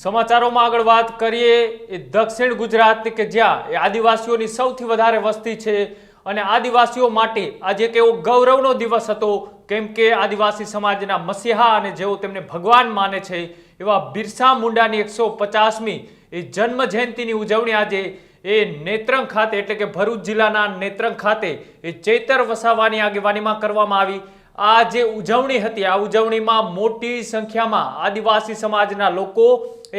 સમાચારોમાં આગળ વાત કરીએ એ દક્ષિણ ગુજરાતની કે જ્યાં આદિવાસીઓની સૌથી વધારે વસ્તી છે અને આદિવાસીઓ માટે આજે એક એવો ગૌરવનો દિવસ હતો કેમ કે આદિવાસી સમાજના મસીહા અને જેઓ તેમને ભગવાન માને છે એવા બિરસા મુંડાની 150મી એ જન્મ જયંતિની ઉજવણી આજે એ નેત્રંગ ખાતે એટલે કે ભરૂચ જિલ્લાના નેત્રંગ ખાતે એ ચૈતર વસાવાની આગેવાનીમાં કરવામાં આવી। આ જે ઉજવણી હતી આ ઉજવણીમાં મોટી સંખ્યામાં આદિવાસી સમાજના લોકો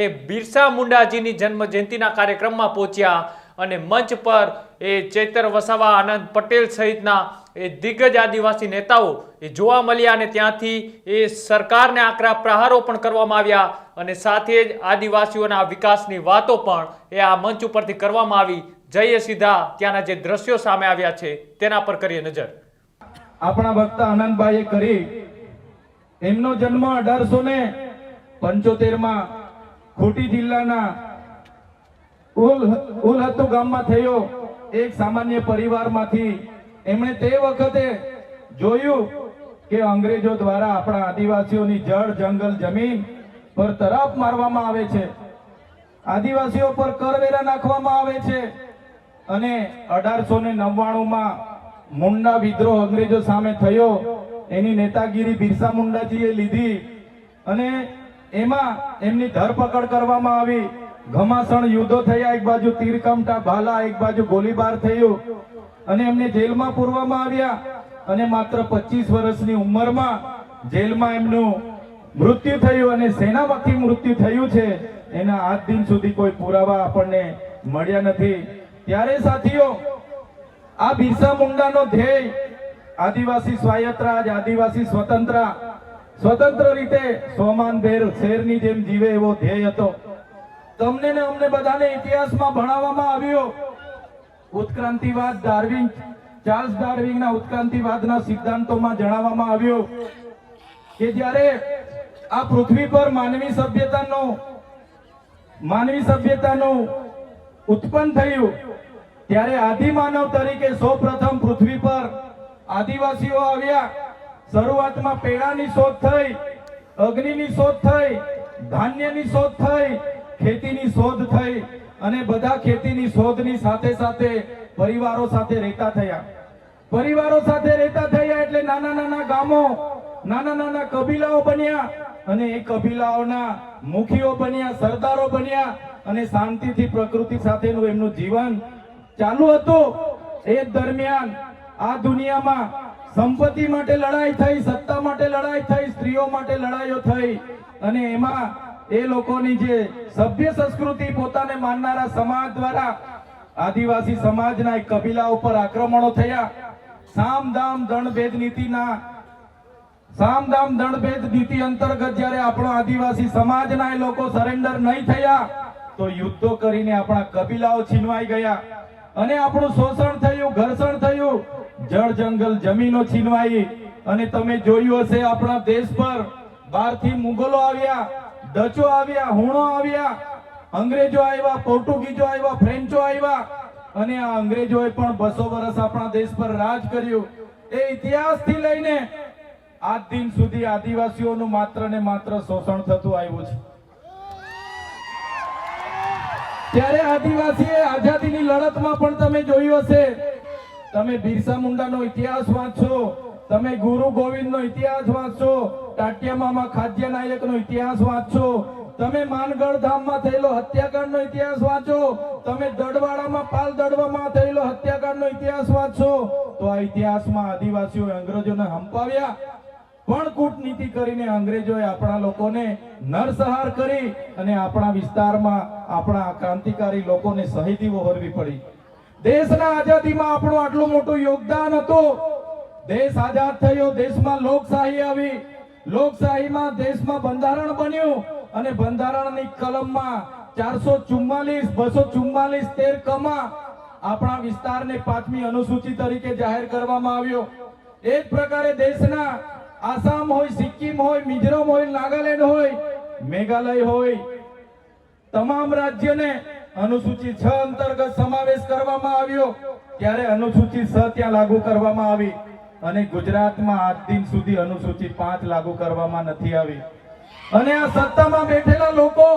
એ બિરસા મુંડાજીની જન્મ જયંતિના કાર્યક્રમમાં પહોંચ્યા અને મંચ પર એ ચૈતર વસાવા, આનંદ પટેલ સહિતના એ દિગ્ગજ આદિવાસી નેતાઓ એ જોવા મળ્યા અને ત્યાંથી એ સરકારને આકરા પ્રહારો પણ કરવામાં આવ્યા અને સાથે જ આદિવાસીઓના વિકાસની વાતો પણ એ આ મંચ ઉપરથી કરવામાં આવી। જઈએ સીધા ત્યાંના જે દ્રશ્યો સામે આવ્યા છે તેના પર કરીએ નજર। આપણા વક્તા આનંદભાઈએ કરી એમનો જન્મ 1875 માં ખોટી જિલ્લાના ઉલહત્તુ ગામમાં થયો। એક સામાન્ય પરિવારમાંથી એમણે તે વખતે જોયું કે અંગ્રેજો દ્વારા આપણા આદિવાસીઓની જળ જંગલ જમીન પર તરાપ મારવામાં આવે છે, આદિવાસીઓ પર કરવેરા નાખવામાં આવે છે અને 1899 માં મુંડા વિદ્રોહ અંગ્રેજો સામે થયો। એની નેતાગીરી બિરસા મુંડાજીએ લીધી અને એમાં એમની ધરપકડ કરવામાં આવી। ઘમાસણ યુદ્ધો થયા, એક બાજુ તીરકમઠા ભાલા, એક બાજુ ગોળીબાર થયું અને એમને જેલમાં પૂરવામાં આવ્યા અને માત્ર 25 વર્ષની ઉંમરમાં જેલમાં એમનું મૃત્યુ થયું અને સેનામાંથી મૃત્યુ થયું છે એના આજ દિન સુધી કોઈ પુરાવા આપણને મળ્યા નથી। ત્યારે સાથીઓ, આ બિરસા મુંડાનો ધ્યેય આદિવાસી સ્વાયત્ત રાજ, આદિવાસી સ્વતંત્ર રીતે સ્વમાનભેર શેરની જેમ જીવે એવો ધ્યેય હતો। તમને ને અમને બધાને ઇતિહાસમાં ભણાવવામાં આવ્યો ઉત્ક્રાંતિવાદ, ચાર્લ્સ ડાર્વિનના ઉત્ક્રાંતિવાદના સિદ્ધાંતોમાં જણાવવામાં આવ્યું કે જ્યારે આ પૃથ્વી પર માનવી સભ્યતાનું ઉત્પન્ન થયું ત્યારે આદિમાનવ તરીકે સૌપ્રથમ પૃથ્વી પર આદિવાસીઓ આવ્યા। શરૂઆતમાં પેડાની શોધ થઈ, અગ્નિની શોધ થઈ, ધાન્યની શોધ થઈ, ખેતીની શોધ થઈ અને બધા ખેતીની શોધની સાથે સાથે પરિવારો સાથે રહેતા થયા એટલે નાના નાના ગામો, નાના નાના કબીલાઓ બન્યા અને એ કબીલાઓના મુખીઓ બન્યા, સરદારો બન્યા અને શાંતિથી પ્રકૃતિ સાથેનું એમનું જીવન ચાલુ હતું। એ દરમિયાન આ દુનિયામાં સંપત્તિ માટે લડાઈ થઈ, સત્તા માટે લડાઈ થઈ, સ્ત્રીઓ માટે લડાઈઓ થઈ અને એમાં એ લોકોની જે સભ્ય સંસ્કૃતિ પોતાને માનનારા સમાજ દ્વારા આદિવાસી સમાજના એક કબીલા ઉપર આક્રમણો થયા। સામદામ દંડભેદ નીતિ અંતર્ગત જ્યારે આપણા આદિવાસી સમાજના એ લોકો સરેન્ડર નહીં થયા તો યુદ્ધો કરીને આપણા કબીલાઓ છીનવાઈ ગયા અને આપણું શોષણ થયું, ઘર્ષણ થયું, જળ જંગલ જમીનો છીનવાઈ અને તમે જોયું હશે આપણા દેશ પર બહારથી મુગલો આવ્યા, ડચો આવ્યા, હુણો આવ્યા, અંગ્રેજો આવ્યા, પોર્ટુગીઝો આવ્યા, ફ્રેન્ચો આવ્યા અને આ અંગ્રેજોએ પણ 200 વર્ષ આપણા દેશ પર રાજ કર્યું। એ ઇતિહાસથી લઈને આજ દિન સુધી આદિવાસીઓનું માત્ર ને માત્ર શોષણ થતું આવ્યું છે। ત્યારે આદિવાસીએ આઝાદીની લડતમાં પણ તમે જોયું હશે, તમે બિરસા મુંડાનો ઇતિહાસ વાંચશો, તમે ગુરુ ગોવિંદનો ઇતિહાસ વાંચશો, ટાટિયા મામા ખાદ્ય નાયકનો ઇતિહાસ વાંચશો, તમે માનગઢ ધામમાં થયેલો હત્યાકાંડનો ઇતિહાસ વાંચો, તમે દડવાડામાં પાલ દડવામાં થયેલો હત્યાકાંડનો ઇતિહાસ વાંચશો તો આ ઇતિહાસમાં આદિવાસીઓએ અંગ્રેજોને હંપાવ્યા પણ કૂટનીતિ કરીને અંગ્રેજોએ આપણા લોકોને નરસંહાર કરી અને આપણા વિસ્તારમાં આપણા ક્રાંતિકારી લોકોને શહીદી વહોરવી પડી। દેશના આઝાદીમાં આપણું આટલું મોટું યોગદાન હતું। દેશ આઝાદ થયો, દેશમાં લોકશાહી આવી, લોકશાહીમાં દેશમાં બંધારણ બન્યું અને બંધારણની કલમમાં 444, 244, 13 કમાં આપણા વિસ્તારને 5મી અનુસૂચિ તરીકે જાહેર કરવામાં આવ્યો। એ જ પ્રકારે દેશના આસામ હોય, સિક્કિમ હોય, મિઝોરમ હોય, નાગાલેન્ડ હોય, મેઘાલય હોય, તમામ રાજ્યને અનુસૂચિ 6 અંતર્ગત સમાવેશ કરવામાં આવ્યો। ત્યારે અનુસૂચિ 6 ત્યાં લાગુ કરવામાં આવી અને ગુજરાતમાં આજ દિન સુધી અનુસૂચિ 5 લાગુ કરવામાં નથી આવી અને આ સત્તામાં બેઠેલા લોકો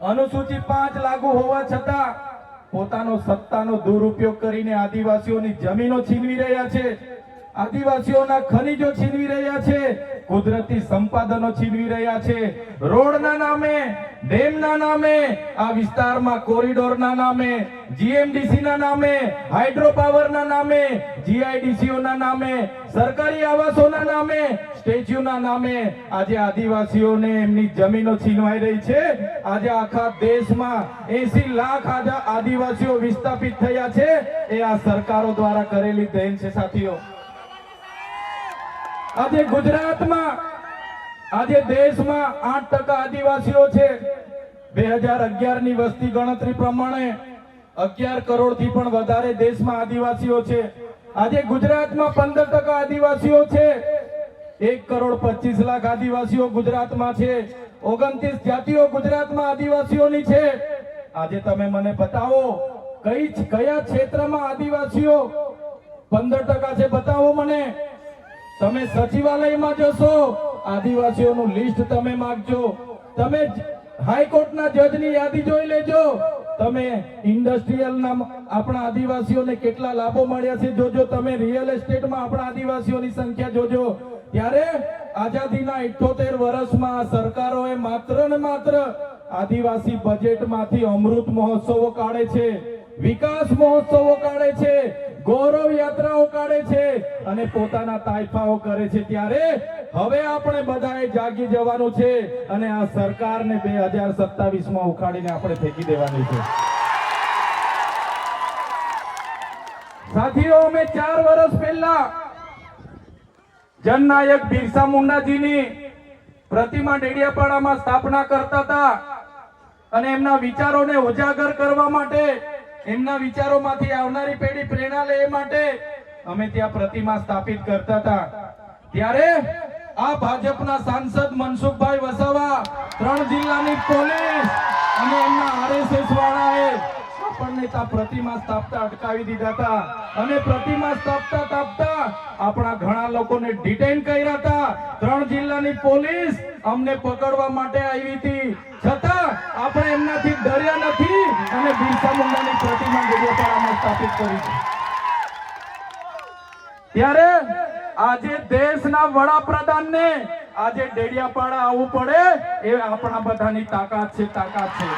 અનુસૂચિત 5 લાગુ હોવા છતાં પોતાનો સત્તાનો દુરુપયોગ કરીને આદિવાસીઓની જમીનો છીનવી રહ્યા છે, આદિવાસીઓના ખનીજો છીનવી રહ્યા છે, કુદરતી સંપાદનો છીનવી રહ્યા છે, રોડના નામે, ડેમના નામે, આ વિસ્તારમાં કોરિડોરના નામે, જીએમડીસીના નામે, હાઇડ્રો પાવરના નામે, જીઆઈડીસીઓના નામે, સરકારી આવાસોના નામે, સ્ટેચ્યુના નામે આજે આદિવાસીઓને એમની જમીનો છીનવાઈ રહી છે. આજે આખા દેશમાં 80 લાખ આદિવાસીઓ વિસ્થાપિત થયા છે. એ આ સરકારો દ્વારા કરેલી દેન છે સાથીઓ. આજે ગુજરાતમાં, આજે દેશમાં 8% આદિવાસીઓ છે. 2011 ની વસ્તી ગણતરી પ્રમાણે 11 કરોડથી પણ વધારે દેશમાં આદિવાસીઓ છે. આજે ગુજરાતમાં 15% આદિવાસીઓ છે. 1,25,00,000 આદિવાસીઓ ગુજરાતમાં છે. 29 જાતિઓ ગુજરાતમાં આદિવાસીઓની છે. આજે તમે મને બતાવો કયા ક્ષેત્રમાં આદિવાસીઓ 15% છે, બતાવો મને. તમે સચિવાલયમાં જશો, આદિવાસીઓનું લિસ્ટ તમે માંગજો. તમે હાઈકોર્ટના જજની યાદી જોઈ લેજો. તમે ઇન્ડસ્ટ્રીયલના આપણા આદિવાસીઓને કેટલા લાભો મળ્યા છે જોજો. તમે રિયલ એસ્ટેટમાં આપણા આદિવાસીઓની સંખ્યા જોજો. ત્યારે આઝાદીના 78 વર્ષમાં સરકારોએ માત્ર ને માત્ર આદિવાસી બજેટમાંથી અમૃત મહોત્સવો કાઢે છે, વિકાસ મહોત્સવો કાઢે છે, ગૌરવ યાત્રાઓ કાઢે છે અને પોતાના તાઇફાઓ કરે છે. ત્યારે હવે આપણે બધાએ જાગી જવાનું છે અને આ સરકારને 2027માં ઉખાડીને આપણે ફેંકી દેવાની છે. સાથીઓ, અમે 4 વર્ષ પહેલા જનનાયક બિરસા મુંડાજીની પ્રતિમા ડેડિયાપાડામાં સ્થાપના કરતા હતા અને એમના વિચારોને ઉજાગર કરવા માટે, એમના વિચારોમાંથી આવનારી પેઢી પ્રેરણા લે માટે અમે ત્યાં પ્રતિમા સ્થાપિત કરતા હતા. ત્યારે આ ભાજપના સાંસદ મનસુખભાઈ વસાવા, 3 જિલ્લાની પોલીસ અને એમના આરએસએસ વાળાએ આપણને ત્યાં પ્રતિમા સ્થાપતા અટકાવી દીધા હતા અને પ્રતિમા સ્થાપતા આપણા ઘણા લોકોને ડિટેન કર્યા હતા. 3 જિલ્લાની પોલીસ અમને પકડવા માટે આવી હતી, છતાં આપણે એમનાથી ડર્યા નથી અને બિરસા મુંડાની પ્રતિમા ડેડિયાપાડામાં સ્થાપિત કરી છે. ત્યારે આજે દેશના વડાપ્રધાનને આજે ડેડિયાપાડા આવવું પડે એ આપણા બધાની તાકાત છે, તાકાત છે.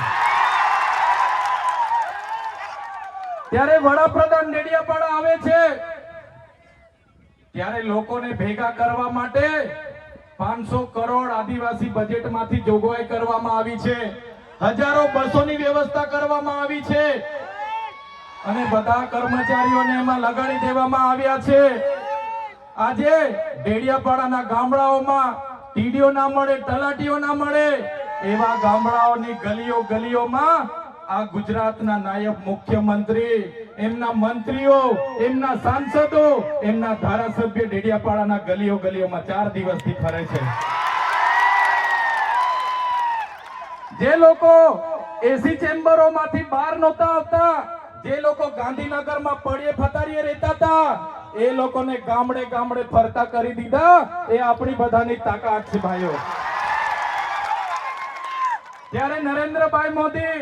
ત્યારે વડાપ્રધાન ડેડિયાપાડા આવે છે ત્યારે લોકોને ભેગા કરવા માટે 500 કરોડ આદિવાસી બજેટમાંથી જોગવાઈ કરવામાં આવી છે. હજારો બસોની વ્યવસ્થા કરવામાં આવી છે અને બધા કર્મચારીઓને એમાં લગાડી દેવામાં આવ્યા છે. આજે ડેડિયાપાડાના ગામડાઓમાં ટીડીઓ ના મળે, તલાટીઓ ના મળે એવા ગામડાઓની ગલીઓમાં આ ગુજરાતના નાયબ મુખ્યમંત્રી, એમના મંત્રીઓ, એમના સાંસદો, એમના ધારાસભ્ય ડેડિયાપાડાના ગલીઓમાં 4 દિવસથી ફરે છે. જે લોકો એસી ચેમ્બરોમાંથી બહાર નહોતા આવતા, જે લોકો ગાંધીનગરમાં પડ્યે ફતારીએ રહેતા હતા, એ લોકોને ગામડે ફરતા કરી દીધા. એ આપણી બધાની તાકાત છે ભાઈઓ. ત્યારે નરેન્દ્રભાઈ મોદી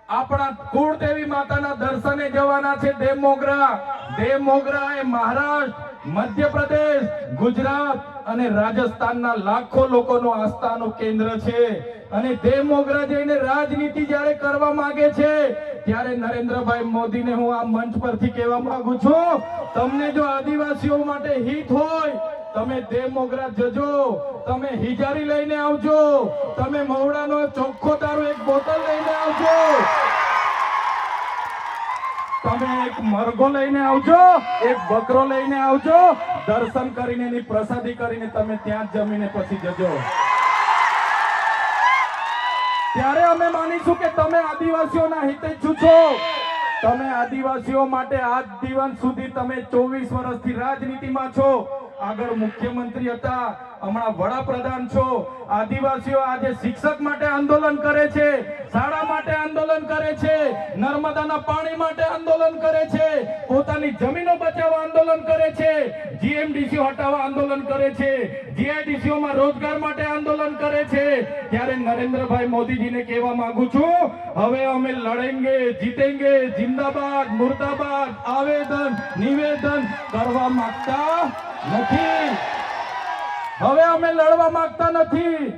આપણા કુળદેવી માતાના દર્શને જવાના છે દેવમોગરા. દેવમોગરા એ મહારાષ્ટ્ર, મધ્યપ્રદેશ, ગુજરાત અને રાજસ્થાનના લાખો લોકોનું આસ્થાનું કેન્દ્ર છે અને દેવમોગરા જઈને રાજનીતિ જ્યારે કરવા માંગે છે ત્યારે નરેન્દ્રભાઈ મોદીને હું આ મંચ પરથી કહેવા માંગુ છું, તમને જો આદિવાસીઓ માટે હિત હોય તમે દેવમોગરા જજો, તમે હિજારી લઈને આવજો, તમે મવડાનો ચોખ્ખો દારૂ 1 બોતલ લઈને આવજો, તમે એક મરઘો લઈને આવજો, એક બકરો લઈને આવજો. દર્શન કરીને એની પ્રસાદી કરીને તમે ત્યાં જ જમીને પછી જજો. ત્યારે અમે માનીશું કે તમે આદિવાસીઓના હિતેચ્છુ છો. તમે આદિવાસીઓ માટે આજ દિવસ સુધી તમે 24 વર્ષથી રાજનીતિમાં છો. આગળ મુખ્યમંત્રી હતા, હમણાં વડાપ્રધાન છો, આદિવાસીઓ આજે શિક્ષક માટે આંદોલન કરે છે, શાળા માટે આંદોલન કરે છે, નર્મદાના પાણી માટે આંદોલન કરે છે, પોતાની જમીનો બચાવવા આંદોલન કરે છે, જીએમડીસી હટાવવા આંદોલન કરે છે, જીઆઈડીસીઓ માં રોજગાર માટે આંદોલન કરે છે, ત્યારે નરેન્દ્રભાઈ મોદીજીને કહેવા માંગુ છું, હવે અમે લડેંગે, જીતેંગે, જિંદાબાદ, મુર્દાબાદ આવેદન નિવેદન કરવા માંગતા નથી. હવે અમે લડવા માંગતા નથી.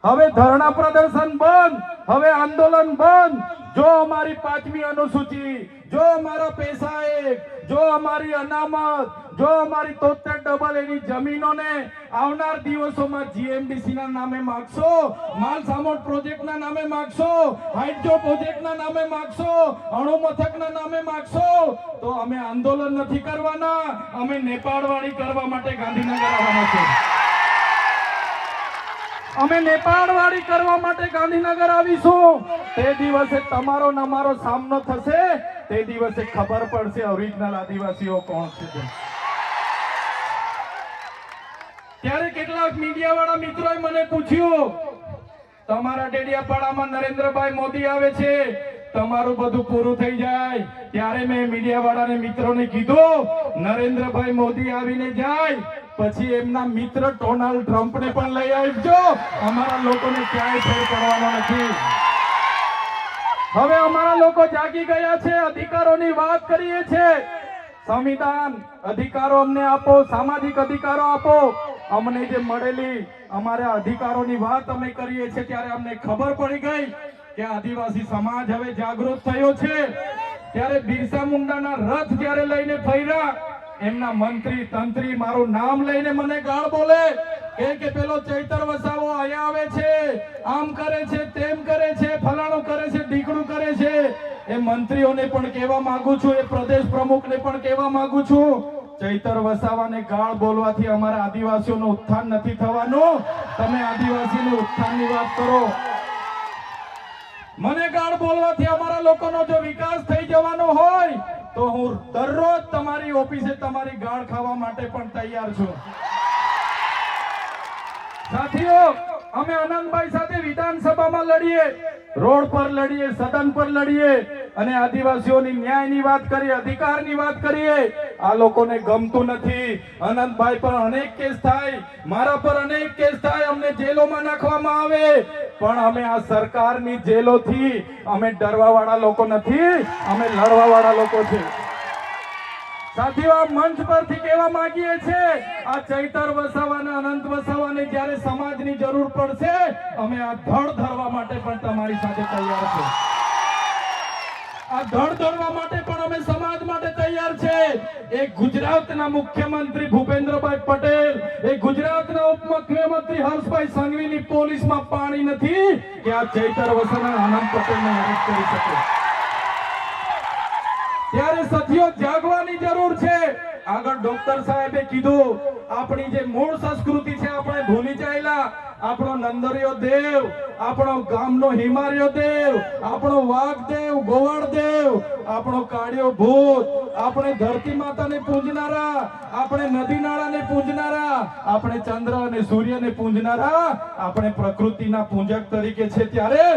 હવે ધરણા પ્રદર્શન બંધ, હવે આંદોલન બંધ. જો અમારી 5મી અનુસૂચિ, જો અમારા પૈસા એક, જો અમારી અનામત, જો અમારી 73 એની જમીનોને આવનાર દિવસોમાં જીએમડીસી ના નામે માગશો, માલસામોટ પ્રોજેક્ટના નામે માગશો, હાઇડ્રો પ્રોજેક્ટના નામે માગશો, અણુ મથકના નામે માગશો, તો અમે આંદોલન નથી કરવાના, અમે નેપાળવાળી કરવા માટે ગાંધીનગર આવવાના છે. અમે નેપાળવાળી કરવા માટે ગાંધીનગર આવીશું. તે દિવસે તમારો ને અમારો સામનો થશે, તે દિવસે ખબર પડશે ઓરિજિનલ આદિવાસીઓ કોણ છે. ત્યારે કેટલાક મીડિયા વાળા મિત્રોએ મને પૂછ્યું, તમારા ડેડિયાપાડામાં નરેન્દ્રભાઈ મોદી આવે છે, તમારું બધું પૂરું થઈ જાય. ત્યારે મેં મીડિયા વાળાને મિત્રોને કીધું, નરેન્દ્રભાઈ મોદી આવીને જાય પછી એમના મિત્ર ડોનાલ્ડ ટ્રમ્પને પણ લઈ આવજો. અમારા લોકોને ક્યાંય ફેર પડવાનો નથી. હવે અમારા લોકો જાગી ગયા છે, અધિકારોની વાત કરીએ છીએ. સંવિધાન અધિકારો અમને આપો, સામાજિક અધિકારો આપો. અમને જે મળેલી અમારા અધિકારોની વાત અમે કરીએ છીએ, ત્યારે અમને ખબર પડી ગઈ કે આદિવાસી સમાજ હવે જાગૃત થયો છે. ત્યારે બિરસા મુંડાના રથ જ્યારે લઈને ફર્યા, એમના મંત્રી તંત્રી મારું નામ લઈને મને ગાળ બોલે કે પેલો ચૈતર વસાવો અહીંયા આવે છે, આમ કરે છે, તેમ કરે છે, ફલાણું કરે છે, ઢીકણું કરે છે. એ મંત્રીઓને પણ કહેવા માંગુ છું, એ પ્રદેશ પ્રમુખને પણ કહેવા માંગુ છું, ચૈતર વસાવાને ગાળ બોલવાથી અમારા આદિવાસીઓનું ઉત્થાન નથી થવાનું. તમે આદિવાસીનું ઉત્થાનની વાત કરો. મને ગાળ બોલવાથી અમારા લોકોનો જો વિકાસ થઈ જવાનો હોય તો હું દરરોજ તમારી ઓફિસે તમારી ગાળ ખાવા માટે પણ તૈયાર છું. સાથીઓ, અમે આનંદભાઈ સાથે વિધાનસભામાં લડીએ, રોડ પર લડીએ, સદન પર લડીએ અને આદિવાસીઓની ન્યાયની વાત કરીએ, અધિકારની વાત કરીએ. આ લોકોને ગમતું નથી. આનંદભાઈ પર અનેક કેસ થાય, મારા પર અનેક કેસ થાય, અમને જેલોમાં નાખવામાં આવે, પણ અમે આ સરકારની જેલોથી અમે ડરવા વાળા લોકો નથી, અમે લડવા વાળા લોકો છે. સાથીઓ, આ મંચ પરથી કહેવા માંગીએ છીએ, આ ચૈતર વસાવાને, અનંત વસાવાને જ્યારે સમાજની જરૂર પડશે, અમે આ ધડ ધરવા માટે પણ તમારી સાથે તૈયાર છે. આ ધડ ધરવા માટે પણ અમે સમાજ માટે તૈયાર છે. એક ગુજરાતના મુખ્યમંત્રી ભૂપેન્દ્રભાઈ પટેલ, એક ગુજરાતના ઉપમુખ્યમંત્રી હર્ષભાઈ સંઘવીની પોલીસમાં પાણી નથી કે આ ચૈતર વસાવા આનંદ પટેલને અરેસ્ટ કરી શકે. ત્યારે સાથીઓ, જાગવાની જરૂર છે. આગળ ડોક્ટર સાહેબે કીધું, આપણી જે મૂળ સંસ્કૃતિ છે આપણે ભૂલી ચાલ્યા. આપણો નંદરિયો દેવ, આપણો ગામનો હિમાર્યો દેવ, આપણો વાઘદેવ, ગોવાળદેવ, આપણો કાળિયો ભૂત, આપણે ધરતી માતાને પૂજનારા, આપણે નદી નાળાને પૂજનારા, આપણે ચંદ્ર અને સૂર્યને પૂજનારા, આપણે પ્રકૃતિના પૂજક તરીકે છે. ત્યારે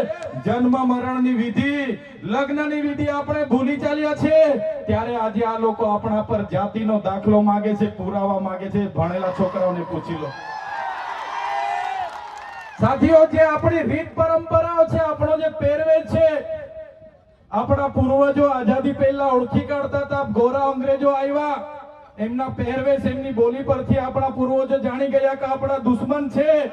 જન્મ મરણની વિધિ, લગ્નની વિધિ આપણે ભૂલી ચાલ્યા છે. ત્યારે આજે આ લોકો આપણા પર જાતિનો દાખલો માંગે છે, પુરાવા માંગે છે. ભણેલા છોકરાઓને પૂછી લો. સાથીઓ, જે આપણી રીત પરંપરાઓ છે, આપણો જે પહેરવેશ છે, આપણા પૂર્વજો આઝાદી પહેલા ઓળખી કાઢતા હતા. ગોરા અંગ્રેજો આવ્યા, એમના પહેરવેશ, એમની બોલી પરથી આપણા પૂર્વજો જાણી ગયા કે આપણા દુશ્મન છે.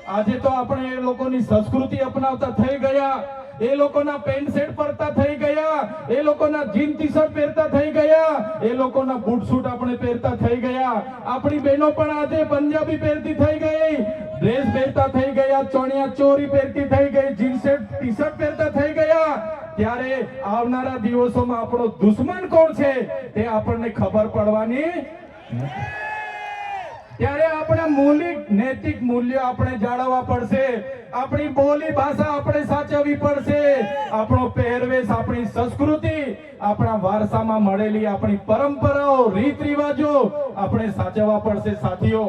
આજે તો આપણે એ લોકોની સંસ્કૃતિ અપનાવતા થઈ ગયા, એ લોકોના પેન્ટ શર્ટ પહેરતા થઈ ગયા, એ લોકોના જીન ટી શર્ટ પહેરતા થઈ ગયા, એ લોકોના બૂટ સૂટ આપણે પહેરતા થઈ ગયા. આપણી બહેનો પણ આજે પંજાબી પહેરતી થઈ ગઈ, ડ્રેસ પહેરતા થઈ ગયા, ચણિયા ચોરી પહેરતી થઈ ગઈ, જીન્સ ટી શર્ટ પહેરતા થઈ ગયા. ત્યારે આવનારા દિવસોમાં આપણો દુશ્મન કોણ છે તે આપણને ખબર પડવાની. ત્યારે આપણે મૌલિક નૈતિક મૂલ્યો આપણે જાળવવા પડશે. આપણી બોલી ભાષા આપણે સાચવવી પડશે. આપણો પહેરવેશ, આપણી સંસ્કૃતિ, આપણા વારસામાં મળેલી આપણી પરંપરાઓ, રીત રિવાજો આપણે સાચવવા પડશે. સાથીઓ,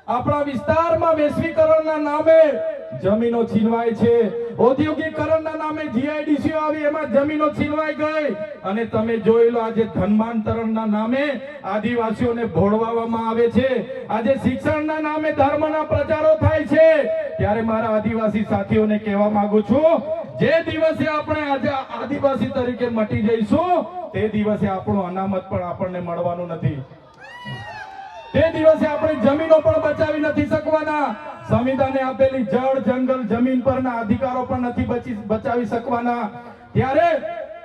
આપણા વિસ્તારમાં વૈશ્વિકરણના નામે જમીનો છીનવાય છે, ઔદ્યોગિકરણના નામે જીઆઈડીસીઓ આવી એમાં જમીનો છીનવાઈ ગઈ, અને તમે જોઈ લો આજે ધર્માંતરણના નામે આદિવાસીઓને ભોળવામાં આવે છે, આજે શિક્ષણના નામે ધર્મના પ્રચારો થાય છે. ત્યારે મારા આદિવાસી સાથીઓને કહેવા માંગુ છું, જે દિવસે આપણે આજે આદિવાસી તરીકે મટી જઈશું તે દિવસે આપણું અનામત પણ આપણને મળવાનું નથી. તે દિવસે આપણી જમીનો પણ બચાવી નથી શકવાના, સંવિધાને આપેલી જળ જંગલ જમીન પરના અધિકારો પણ નથી બચાવી શકવાના. ત્યારે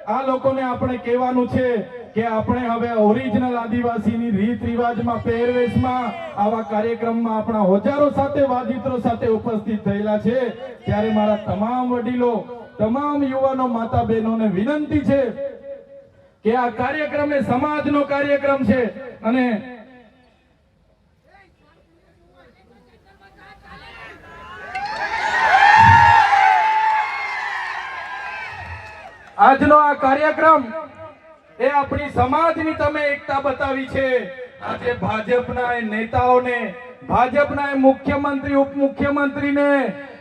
આ લોકોને આપણે કહેવાનું છે કે આપણે હવે ઓરિજિનલ આદિવાસીની રીત રિવાજમાં, પહેરવેશમાં, આવા કાર્યક્રમમાં આપણા હોજારો સાથે, વાજિત્રો સાથે ઉપસ્થિત થયેલા છે. ત્યારે મારા તમામ વડીલો, તમામ યુવાનો, માતા બહેનોને વિનંતી છે કે આ કાર્યક્રમ એ સમાજનો કાર્યક્રમ છે, અને આજનો આ કાર્યક્રમ એ આપણી સમાજની તમે એકતા બતાવી છે. આજે ભાજપના નેતાઓને, ભાજપના મુખ્યમંત્રી, ઉપમુખ્યમંત્રીને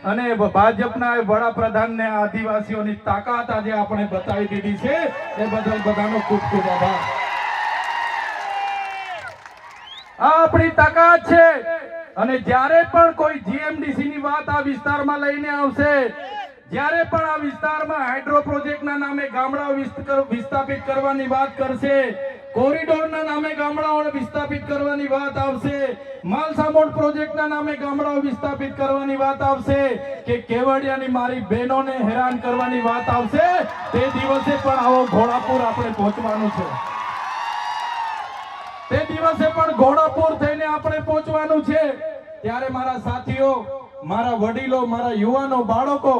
અને ભાજપના વડાપ્રધાનને આદિવાસીઓની તાકાત આજે આપણે બતાવી દીધી છે. એ બદલ બધાનો ખૂબ ખૂબ આભાર. આ આપણી તાકાત છે, અને જ્યારે પણ કોઈ જીએમડીસી ની વાત આ વિસ્તારમાં લઈને આવશે, જ્યારે પણ આ વિસ્તારમાં હાઇડ્રો પ્રોજેક્ટના નામે ગામડાઓ વિસ્થાપિત કરવાની વાત કરશે, કોરિડોરના નામે ગામડાઓને વિસ્થાપિત કરવાની વાત આવશે, માલસામોડ પ્રોજેક્ટના નામે ગામડાઓ વિસ્થાપિત કરવાની વાત આવશે, કે કેવડિયાની મારી બહેનોને હેરાન કરવાની વાત આવશે, તે દિવસે પણ આવો ઘોડાપુર આપણે પહોંચવાનું છે. તે દિવસે પણ ઘોડાપુર થઈને આપણે પહોંચવાનું છે. ત્યારે મારા સાથીઓ, મારા વડીલો, મારા યુવાનો, બાળકો,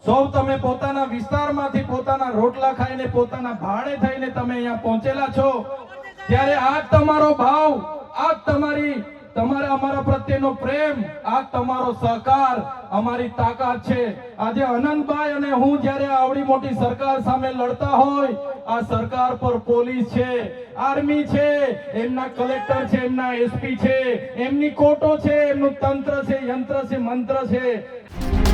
સૌ તમે પોતાના વિસ્તારમાંથી પોતાના રોટલા ખાઈને, પોતાના ભાડે થઈને તમે અહીંયા પહોંચેલા છો. ત્યારે આજ તમારો ભાવ, આજ તમારા અમારા પ્રત્યેનો પ્રેમ, આજ તમારો સહકાર અમારી તાકાત છે. આજે અનંતભાઈ અને હું જ્યારે આવડી મોટી સરકાર સામે લડતા હોય, આ સરકાર પર પોલીસ છે, આર્મી છે, એમના કલેક્ટર છે, એમના એસપી છે, એમની કોર્ટો છે, એમનું તંત્ર છે, યંત્ર છે, મંત્ર છે.